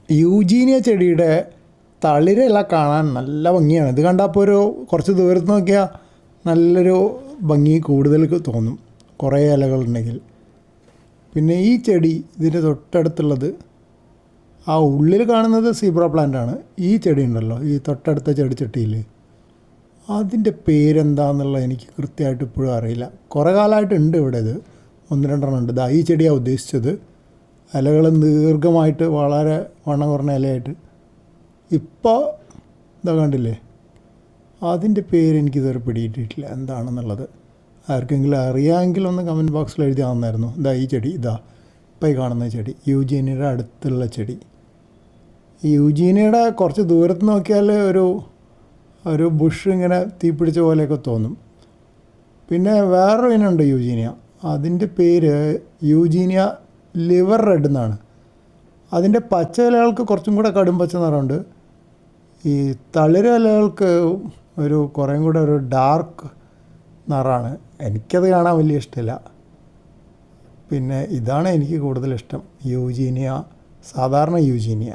Eugenia ചെടിയുടെ തളിരില കാണാൻ നല്ല ഭംഗിയാണ്. ഇത് കണ്ടപ്പോൾ കുറച്ച് ദൂരത്ത് നോക്കിയാൽ നല്ലൊരു ഭംഗി കൂടുതൽ തോന്നും, കുറേ ഇലകളുണ്ടെങ്കിൽ. പിന്നെ ഈ ചെടി ഇതിൻ്റെ തൊട്ടടുത്തുള്ളത്, ആ ഉള്ളിൽ കാണുന്നത് സീബ്ര പ്ലാന്റാണ്. ഈ ചെടി ഉണ്ടല്ലോ, ഈ തൊട്ടടുത്ത ചെടിച്ചട്ടിയിൽ, അതിൻ്റെ പേരെന്താണെന്നുള്ളത് എനിക്ക് കൃത്യമായിട്ട് ഇപ്പോഴും അറിയില്ല. കുറേ കാലമായിട്ടുണ്ട് ഇവിടെ. ഇത് 1-2 ഉണ്ട്. ഈ ചെടിയാണ് ഉദ്ദേശിച്ചത്. ഇലകൾ ദീർഘമായിട്ട് വളരെ വണ്ണം കുറഞ്ഞ ഇലയായിട്ട്. ഇപ്പോൾ ഇതാ കണ്ടില്ലേ, അതിൻ്റെ പേര് എനിക്കിതുവരെ പിടിയിട്ടിട്ടില്ല എന്താണെന്നുള്ളത്. ആർക്കെങ്കിലും അറിയാമെങ്കിൽ ഒന്ന് കമൻറ്റ് ബോക്സിൽ എഴുതി തന്നായിരുന്നു. ഈ ചെടി, ഇപ്പോൾ ഈ കാണുന്ന ചെടി യൂജീനിയയുടെ അടുത്തുള്ള ചെടി. ഈ യൂജീനിയയുടെ കുറച്ച് ദൂരത്ത് നോക്കിയാൽ ഒരു ബുഷ് ഇങ്ങനെ തീപിടിച്ച പോലെയൊക്കെ തോന്നും. പിന്നെ വേറൊരു ഇനമുണ്ട് യൂജീനിയ, അതിൻ്റെ പേര് യൂജീനിയ ലിവർ റെഡ് എന്നാണ്. അതിൻ്റെ പച്ച ഇലകൾക്ക് കുറച്ചും കൂടെ കടും പച്ച നിറമുണ്ട്. ഈ തളിര് ഇലകൾക്ക് കുറേയും കൂടെ ഒരു ഡാർക്ക് നിറമാണ്. എനിക്കത് കാണാൻ വലിയ ഇഷ്ടമില്ല. പിന്നെ ഇതാണ് എനിക്ക് കൂടുതലിഷ്ടം, യൂജീനിയ, സാധാരണ യൂജീനിയ.